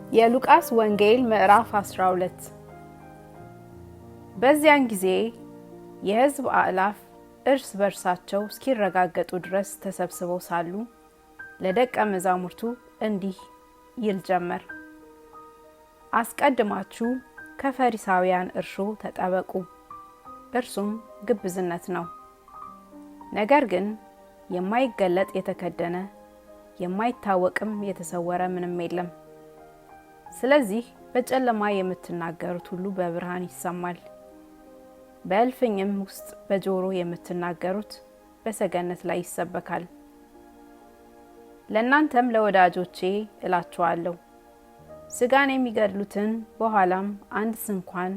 የሉቃስ ወንጌል ምዕራፍ 12። በዚያን ጊዜ የሕዝብ አእላፍ እርስ በርሳቸው እስኪረጋገጡ ድረስ ተሰብስበው ሳሉ ለደቀ መዛሙርቱ እንዲህ ይል ጀመር። አስቀድማችሁ ከፈሪሳውያን እርሾ ተጠበቁ፣ እርሱም ግብዝነት ነው። ነገር ግን የማይገለጥ የተከደነ የማይታወቅም የተሰወረ ምንም የለም። ስለዚህ በጨለማ የምትናገሩት ሁሉ በብርሃን ይሰማል፣ በእልፍኝም ውስጥ በጆሮ የምትናገሩት በሰገነት ላይ ይሰበካል። ለእናንተም ለወዳጆቼ እላችኋለሁ፣ ሥጋን የሚገድሉትን በኋላም አንድስ እንኳን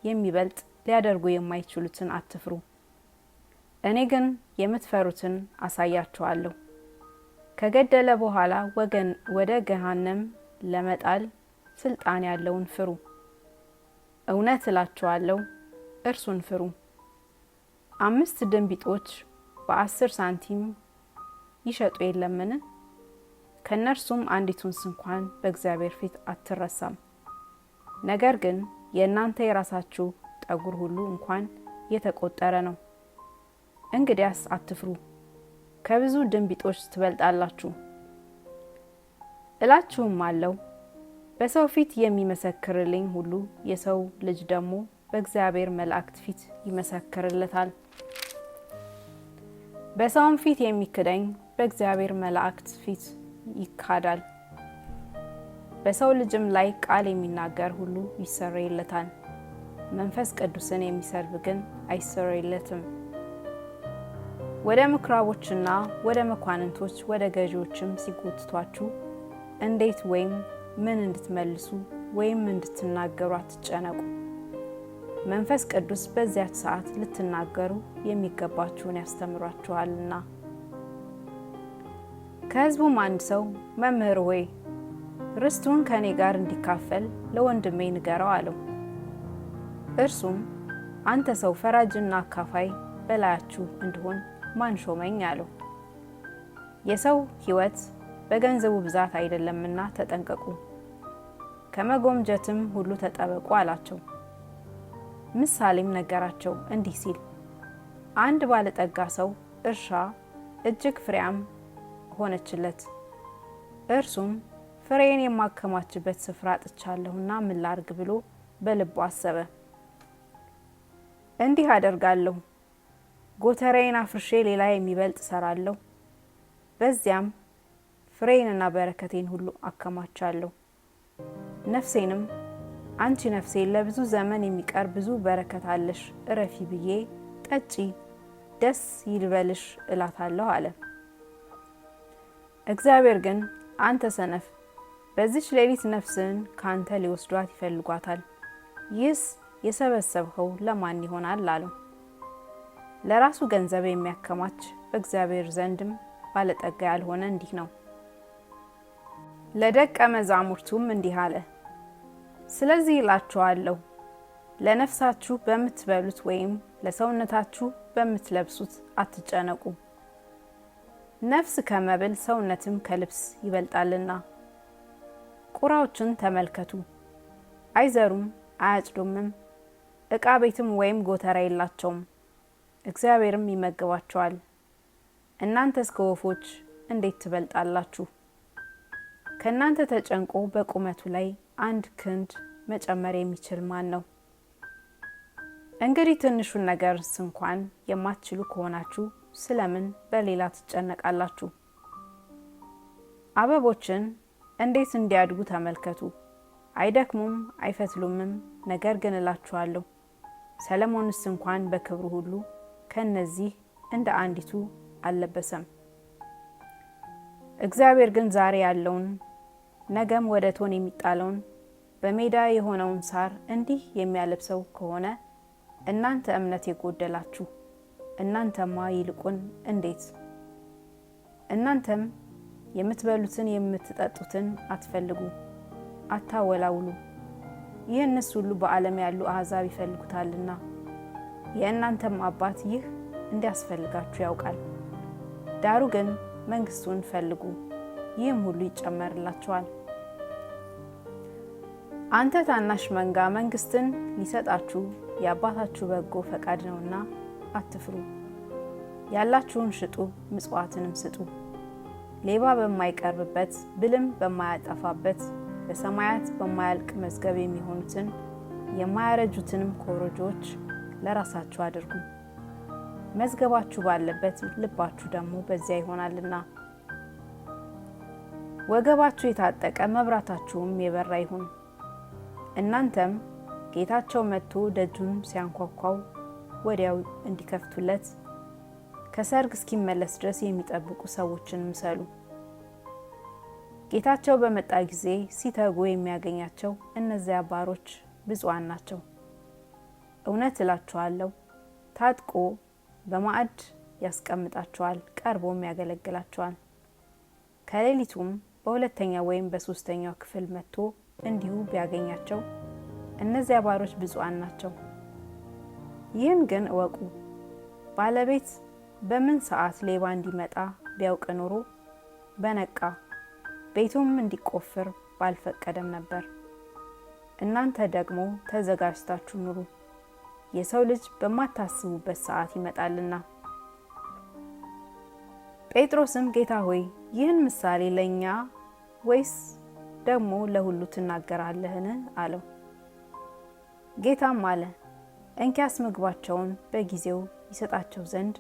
የሚበልጥ ሊያደርጉ የማይችሉትን አትፍሩ። እኔ ግን የምትፈሩትን አሳያችኋለሁ። ከገደለ በኋላ ወደ ገሃነም ለመጣል ስልጣን ያለውን ፍሩ። እውነት እላችኋለሁ እርሱን ፍሩ። 5 ድንቢጦች በ10 ሳንቲም ይሸጡ የለምን? ከነርሱም አንዲቱን እንኳን በእግዚአብሔር ፊት አትረሳም። ነገር ግን የእናንተ የራሳችሁ ጠጉር ሁሉ እንኳን የተቆጠረ ነው። እንግዲያስ አትፍሩ፣ ከብዙ ድንቢጦች ትበልጣላችሁ። እላችሁም አለው በሰው ፊት የሚመሰክርልኝ ሁሉ የሰው ልጅ ደግሞ በእግዚአብሔር መላእክት ፊት ይመሰክርለታል። በሰውም ፊት የሚክደኝ በእግዚአብሔር መላእክት ፊት ይካዳል። በሰው ልጅም ላይ ቃል የሚናገር ሁሉ ይሰረይለታል፣ መንፈስ ቅዱስን የሚሰርብ ግን አይሰረይለትም። ወደ ምኩራቦችና ወደ መኳንንቶች ወደ ገዢዎችም ሲጎትቷችሁ እንዴት ወይም ምን እንድትመልሱ ወይም እንድትናገሩ አትጨነቁ። መንፈስ ቅዱስ በዚያች ሰዓት ልትናገሩ የሚገባችሁን ያስተምራችኋልና። ከሕዝቡም አንድ ሰው መምህር ሆይ ርስቱን ከኔ ጋር እንዲካፈል ለወንድሜ ንገረው አለው። እርሱም አንተ ሰው ፈራጅና አካፋይ በላያችሁ እንድሆን ማን ሾመኝ አለው። የሰው ሕይወት በገንዘቡ ብዛት አይደለምና ተጠንቀቁ፣ ከመጎምጀትም ሁሉ ተጠበቁ አላቸው። ምሳሌም ነገራቸው እንዲህ ሲል፣ አንድ ባለጠጋ ሰው እርሻ እጅግ ፍሬያም ሆነችለት። እርሱም ፍሬን የማከማችበት ስፍራ አጥቻለሁና ምን ላድርግ ብሎ በልቡ አሰበ። እንዲህ አደርጋለሁ፣ ጎተራዬን አፍርሼ ሌላ የሚበልጥ እሰራለሁ፣ በዚያም ፍሬንና በረከቴን ሁሉ አከማቻለሁ። ነፍሴንም አንቺ ነፍሴ ለብዙ ዘመን የሚቀር ብዙ በረከት አለሽ፣ እረፊ ብዬ ጠጪ፣ ደስ ይልበልሽ እላታለሁ አለ። እግዚአብሔር ግን አንተ ሰነፍ፣ በዚች ሌሊት ነፍስን ካንተ ሊወስዷት ይፈልጓታል፣ ይህስ የሰበሰብኸው ለማን ይሆናል አለው። ለራሱ ገንዘብ የሚያከማች በእግዚአብሔር ዘንድም ባለጠጋ ያልሆነ እንዲህ ነው። ለደቀ መዛሙርቱም እንዲህ አለ፣ ስለዚህ እላችኋለሁ ለነፍሳችሁ በምትበሉት ወይም ለሰውነታችሁ በምትለብሱት አትጨነቁ። ነፍስ ከመብል ሰውነትም ከልብስ ይበልጣልና። ቁራዎችን ተመልከቱ፣ አይዘሩም አያጭዱምም፣ ዕቃ ቤትም ወይም ጎተራ የላቸውም፣ እግዚአብሔርም ይመግባቸዋል። እናንተስ ከወፎች እንዴት ትበልጣላችሁ? ከእናንተ ተጨንቆ በቁመቱ ላይ 1 ክንድ መጨመር የሚችል ማን ነው? እንግዲህ ትንሹን ነገር እንኳን የማትችሉ ከሆናችሁ ስለምን በሌላ ትጨነቃላችሁ? አበቦችን እንዴት እንዲያድጉ ተመልከቱ፣ አይደክሙም አይፈትሉምም። ነገር ግን እላችኋለሁ ሰለሞንስ እንኳን በክብሩ ሁሉ ከነዚህ እንደ አንዲቱ አልለበሰም። እግዚአብሔር ግን ዛሬ ያለውን ነገም ወደ እቶን የሚጣለውን በሜዳ የሆነውን ሳር እንዲህ የሚያለብሰው ከሆነ እናንተ እምነት የጎደላችሁ እናንተማ ይልቁን እንዴት! እናንተም የምትበሉትን የምትጠጡትን አትፈልጉ፣ አታወላውሉ፣ ይህንስ ሁሉ በዓለም ያሉ አሕዛብ ይፈልጉታልና የእናንተም አባት ይህ እንዲያስፈልጋችሁ ያውቃል። ዳሩ ግን መንግሥቱን ፈልጉ፣ ይህም ሁሉ ይጨመርላችኋል። አንተ ታናሽ መንጋ መንግስትን ሊሰጣችሁ የአባታችሁ በጎ ፈቃድ ነውና አትፍሩ። ያላችሁን ሽጡ፣ ምጽዋትንም ስጡ። ሌባ በማይቀርብበት ብልም በማያጠፋበት በሰማያት በማያልቅ መዝገብ የሚሆኑትን የማያረጁትንም ኮረጆዎች ለራሳችሁ አድርጉ። መዝገባችሁ ባለበት ልባችሁ ደግሞ በዚያ ይሆናልና። ወገባችሁ የታጠቀ መብራታችሁም የበራ ይሁን። እናንተም ጌታቸው መጥቶ ደጁን ሲያንኳኳው ወዲያው እንዲከፍቱለት ከሰርግ እስኪመለስ ድረስ የሚጠብቁ ሰዎችን ምሰሉ። ጌታቸው በመጣ ጊዜ ሲተጉ የሚያገኛቸው እነዚያ ባሮች ብፁዓን ናቸው። እውነት እላችኋለሁ ታጥቆ በማዕድ ያስቀምጣቸዋል፣ ቀርቦም ያገለግላቸዋል። ከሌሊቱም በሁለተኛው ወይም በሶስተኛው ክፍል መጥቶ እንዲሁ ቢያገኛቸው እነዚያ ባሮች ብፁዓን ናቸው። ይህን ግን እወቁ፣ ባለቤት በምን ሰዓት ሌባ እንዲመጣ ቢያውቅ ኖሮ በነቃ፣ ቤቱም እንዲቆፍር ባልፈቀደም ነበር። እናንተ ደግሞ ተዘጋጅታችሁ ኑሩ፣ የሰው ልጅ በማታስቡበት ሰዓት ይመጣልና። ጴጥሮስም ጌታ ሆይ ይህን ምሳሌ ለእኛ ወይስ ደግሞ ለሁሉ ትናገራለህን? አለው። ጌታም አለ፣ እንኪያስ ምግባቸውን በጊዜው ይሰጣቸው ዘንድ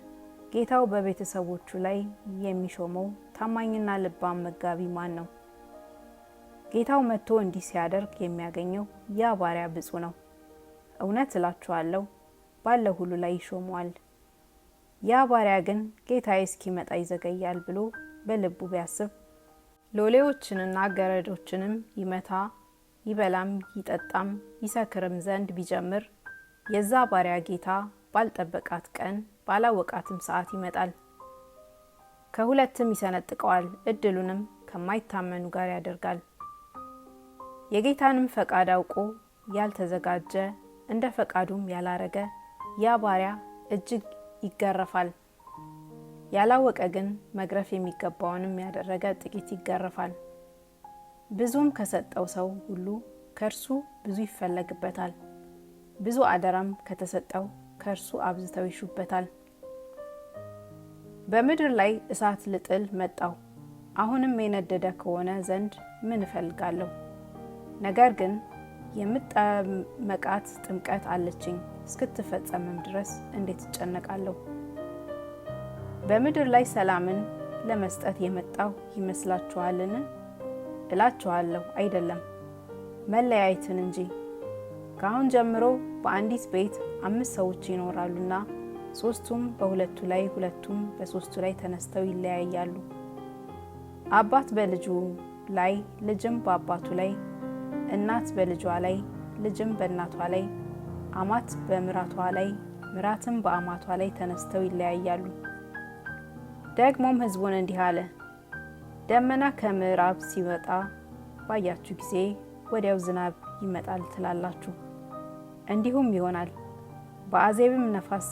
ጌታው በቤተሰቦቹ ላይ የሚሾመው ታማኝና ልባም መጋቢ ማን ነው? ጌታው መጥቶ እንዲህ ሲያደርግ የሚያገኘው ያ ባሪያ ብፁዕ ነው። እውነት እላችኋለሁ ባለው ሁሉ ላይ ይሾመዋል። ያ ባሪያ ግን ጌታዬ እስኪመጣ ይዘገያል ብሎ በልቡ ቢያስብ ሎሌዎችንና ገረዶችንም ይመታ፣ ይበላም ይጠጣም ይሰክርም ዘንድ ቢጀምር የዛ ባሪያ ጌታ ባልጠበቃት ቀን ባላወቃትም ሰዓት ይመጣል፣ ከሁለትም ይሰነጥቀዋል፣ እድሉንም ከማይታመኑ ጋር ያደርጋል። የጌታንም ፈቃድ አውቆ ያልተዘጋጀ እንደ ፈቃዱም ያላረገ ያ ባሪያ እጅግ ይገረፋል። ያላወቀ ግን መግረፍ የሚገባውንም ያደረገ ጥቂት ይገረፋል። ብዙም ከሰጠው ሰው ሁሉ ከእርሱ ብዙ ይፈለግበታል፣ ብዙ አደራም ከተሰጠው ከእርሱ አብዝተው ይሹበታል። በምድር ላይ እሳት ልጥል መጣሁ። አሁንም የነደደ ከሆነ ዘንድ ምን እፈልጋለሁ? ነገር ግን የምጠመቃት ጥምቀት አለችኝ፣ እስክትፈጸምም ድረስ እንዴት እጨነቃለሁ? በምድር ላይ ሰላምን ለመስጠት የመጣሁ ይመስላችኋልን? እላችኋለሁ አይደለም፣ መለያየትን እንጂ። ከአሁን ጀምሮ በአንዲት ቤት 5 ሰዎች ይኖራሉና 3ቱም በሁለቱ ላይ 2ቱም በ3ቱ ላይ ተነስተው ይለያያሉ። አባት በልጁ ላይ፣ ልጅም በአባቱ ላይ፣ እናት በልጇ ላይ፣ ልጅም በእናቷ ላይ፣ አማት በምራቷ ላይ፣ ምራትም በአማቷ ላይ ተነስተው ይለያያሉ። ደግሞም ሕዝቡን እንዲህ አለ፣ ደመና ከምዕራብ ሲወጣ ባያችሁ ጊዜ ወዲያው ዝናብ ይመጣል ትላላችሁ። እንዲሁም ይሆናል። በአዜብም ነፋስ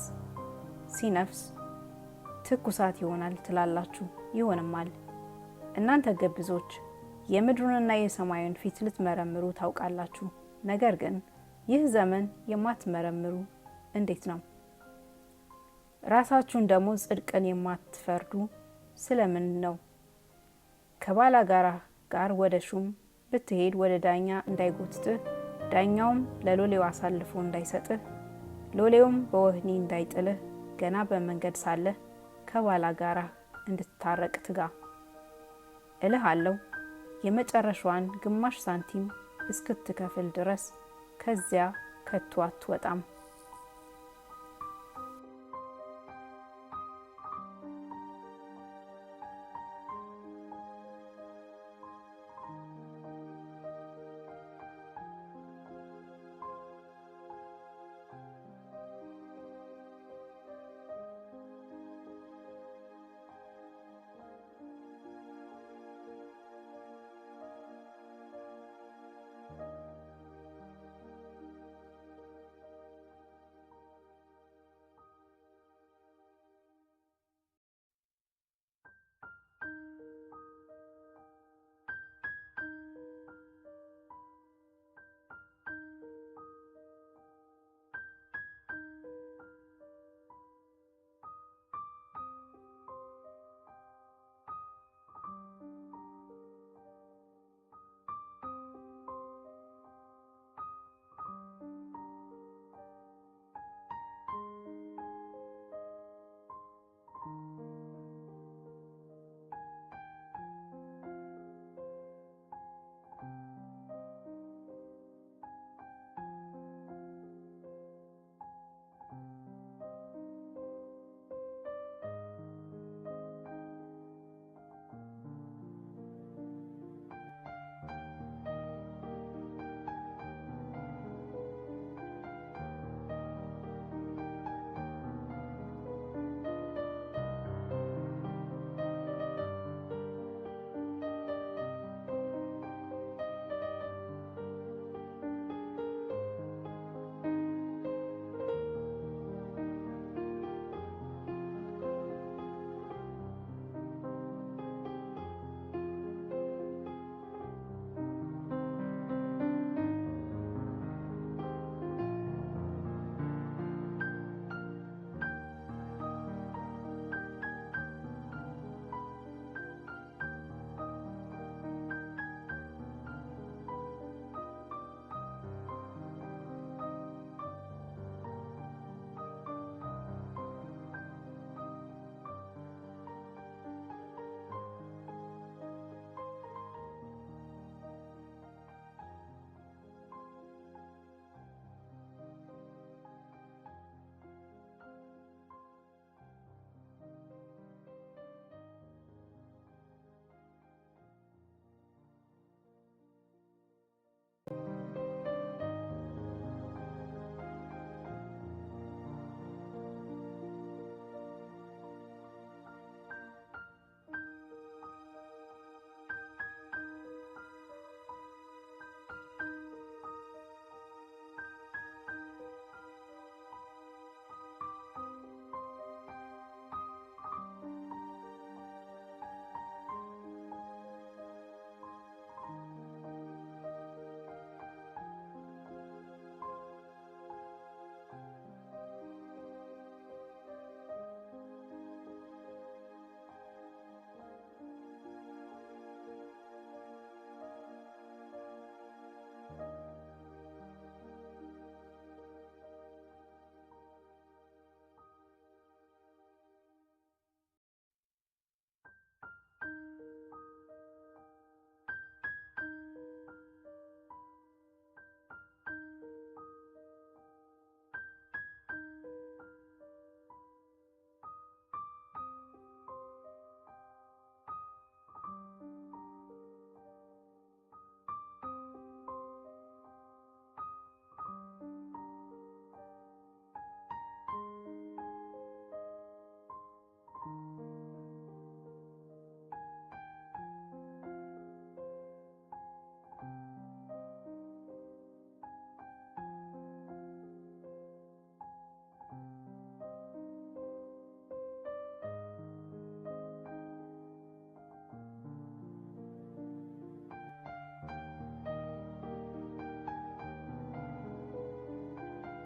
ሲነፍስ ትኩሳት ይሆናል ትላላችሁ፣ ይሆንማል። እናንተ ግብዞች የምድሩንና የሰማዩን ፊት ልትመረምሩ ታውቃላችሁ፣ ነገር ግን ይህ ዘመን የማትመረምሩ እንዴት ነው? ራሳችሁን ደግሞ ጽድቅን የማትፈርዱ ስለምን ነው? ከባላጋራህ ጋር ወደ ሹም ብትሄድ ወደ ዳኛ እንዳይጎትትህ፣ ዳኛውም ለሎሌው አሳልፎ እንዳይሰጥህ፣ ሎሌውም በወህኒ እንዳይጥልህ ገና በመንገድ ሳለህ ከባላጋራህ እንድትታረቅ ትጋ። እልሃለሁ የመጨረሻዋን ግማሽ ሳንቲም እስክትከፍል ድረስ ከዚያ ከቶ አትወጣም።